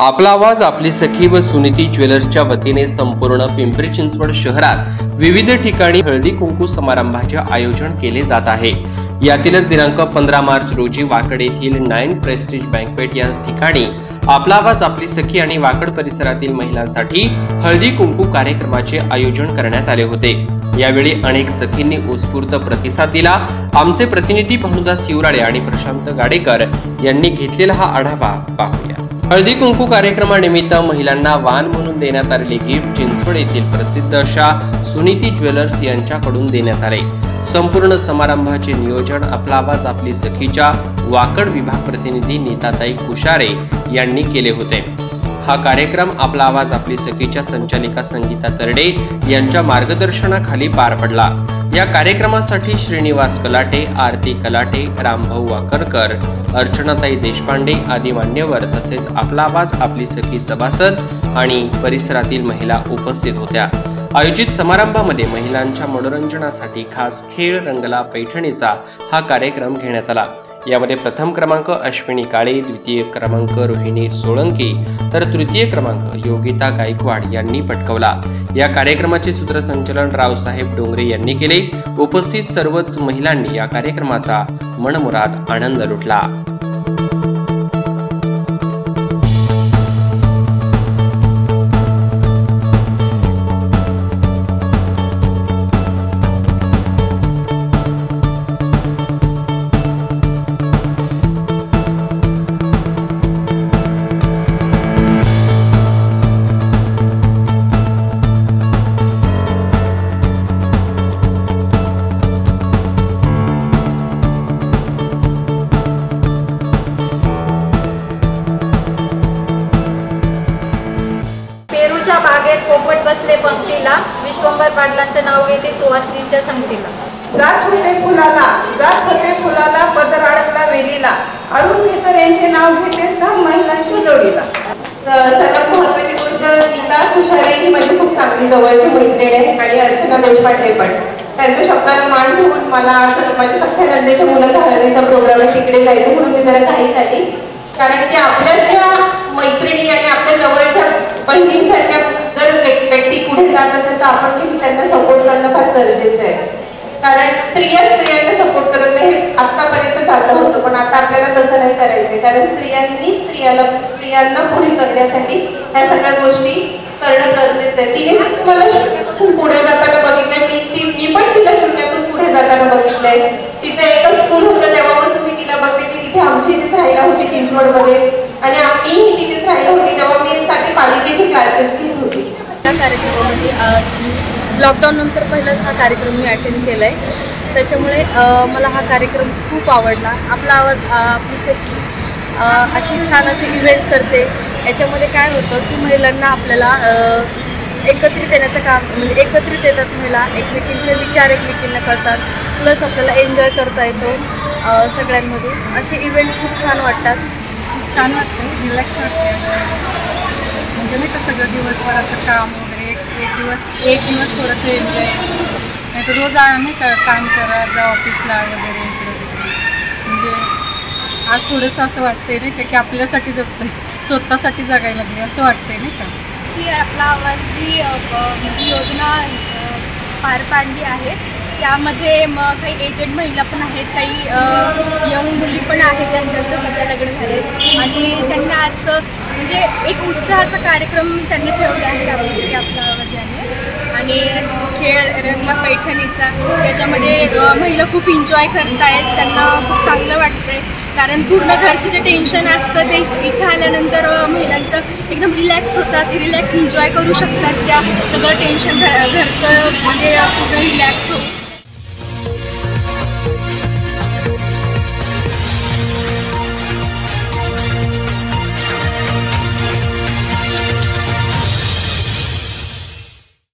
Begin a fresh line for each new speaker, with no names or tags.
आपला आवाज आपली सखी व सुनीती ज्वेलर्सच्या वतीने संपूर्ण पिंपरी चिंचवड शहरात विविध ठिकाणी हळदी कुंकू समारंभाचे आयोजन केले जात आहे। यातीलच दिनांक 15 मार्च रोजी वाकड येथील 9 प्रेस्टीज बँक्वेट या ठिकाणी आपला आवाज आपली सखी आणि वाकड परिसरातील महिलांसाठी हळदी कुंकू कार्यक्रमाचे आयोजन करण्यात आले होते। यावेळी अनेक सखींनी उत्स्फूर्त प्रतिसाद दिला। आमचे प्रतिनिधी भानुदास शिवराळे आणि प्रशांत गाडेकर यांनी घेतलेला हा आढावा पाहूया। हळदी कुंकू कार्यक्रमानिमित्त महिलांना वाण म्हणून देण्यात आलेले गिफ्ट चिंचवड येथील प्रसिद्ध अशा सुनीती ज्वेलर्स यांच्याकडून देण्यात आले। संपूर्ण समारंभाचे नियोजन आपला आवाज आपली सखीच्या वाकड विभाग प्रतिनिधी नीताताई कुशारे यांनी केले होते। हा कार्यक्रम आपला आवाज आपली सखीच्या संचालिका संगीता तरडे यांच्या मार्गदर्शनाखाली पार पडला। या कार्यक्रमासाठी श्रीनिवास कलाटे, आरती कलाटे, रामभाऊ वाकरकर, अर्चनाताई देशपांडे आदी मान्यवर तसेच आपला आवाज आपली सखी सभासद आणि परिसरातील महिला उपस्थित होत्या। आयोजित समारंभामध्ये महिलांच्या मनोरंजनासाठी खास खेळ रंगला पैठणीचा हा कार्यक्रम घेण्यात आला। यामध्ये प्रथम क्रमांक अश्विनी काळे, द्वितीय क्रमांक रोहिणी सोळंकी तर तृतीय क्रमांक योगिता गायकवाड यांनी पटकावला। या कार्यक्रमाचे सूत्रसंचालन रावसाहेब डोंगरे यांनी केले। उपस्थित सर्वच महिलांनी या कार्यक्रमाचा मनमुराद आनंद लुटला।
बागेत पोपट बसले पंक्तीला, विश्वंभर पाटलांचं नाव घेते सुहासनीच्या संगतीला।
जात होते फुलाला पदर अडकला वेलीला, अरुण मेहतर यांचे नाव घेते 6 महिलांच्या जोडीला।
सर्वात महत्त्वाची गोष्ट नीता कुशारे ही माझी खूप चांगली जवळची मैत्रीण आहे आणि अर्चना देशपांडे पण त्यांच्या शब्दाला मान ठेवून मला माझ्या सख्या नंदेच्या मुलाच्या हळदीचा प्रोग्राम आहे तिकडे जायचं म्हणून मी जरा काही झाली, कारण की आपल्या मैत्रिणी आणि आपल्या जवळच्या बहिणींसारख्या जर व्यक्ती पुढे जात असेल तर आपण नेहमी त्यांना सपोर्ट करणं फार गरजेचं आहे। कारण स्त्रियांना सपोर्ट करणं हे आतापर्यंत चाललं होतं, पण आता आपल्याला तसं नाही करायचंय, कारण स्त्रियांना पुढे करण्यासाठी ह्या सगळ्या गोष्टी करणं गरजेचं आहे। तिने मला पुढे जाताना बघितलंय, मी पण तिला शून्यातून पुढे जाताना बघितलंय। तिचं एकच स्कूल होतं तेव्हापासून मी तिला बघते की तिथे आमची इथेच राहायला होती चिंचवडमध्ये आणि मी तिथेच राहिला होती तेव्हा मी साठी पालिकेचे क्लासेस घेत होती।
त्या कार्यक्रमामध्ये आज लॉकडाऊन नंतर पहिलाच हा कार्यक्रम मी अटेंड केला आहे, त्याच्यामुळे मला हा कार्यक्रम खूप आवडला। आपला आवाज आपली सखी अशी छान असे इव्हेंट करते। याच्यामध्ये काय होतं की महिलांना आपल्याला एकत्रित येण्याचं काम म्हणजे एकत्रित येतात महिला, एकमेकींचे विचार एकमेकींना कळतात, प्लस आपल्याला एन्जॉय करता येतो सगळ्यांमध्ये। असे इव्हेंट खूप छान वाटतात,
खूप छान वाटतं, रिलॅक्स वाटतं। म्हणजे नाही का सगळं दिवसभराचं काम वगैरे एक दिवस थोडंसं एन्जॉय, नाही तर रोज नाही का काम करा जा ऑफिसला वगैरे इकडे तिकडे, म्हणजे आज थोडंसं असं वाटतंय नाही का की आपल्यासाठी जगतंय, स्वतःसाठी जगायला लागले असं वाटतंय नाही का
की आपला आवाज जी म्हणजे योजना पार पाडली आहे त्यामध्ये काही एजेड महिला पण आहेत, काही यंग मुली पण आहेत ज्यांच्यात सध्या लग्न झाले आणि त्यांना आज म्हणजे एक उत्साहाचा कार्यक्रम त्यांनी ठेवला आहे आपल्यासाठी आपला आवाज याने। आणि खेळ रंगला पैठणीचा याच्यामध्ये महिला खूप एन्जॉय करत आहेत, त्यांना खूप चांगलं वाटतंय, कारण पूर्ण घरचं जे टेन्शन असतं ते इथं आल्यानंतर महिलांचं एकदम रिलॅक्स होतात, रिलॅक्स एन्जॉय करू शकतात, त्या सगळं टेन्शन घरचं म्हणजे पूर्ण रिलॅक्स होऊन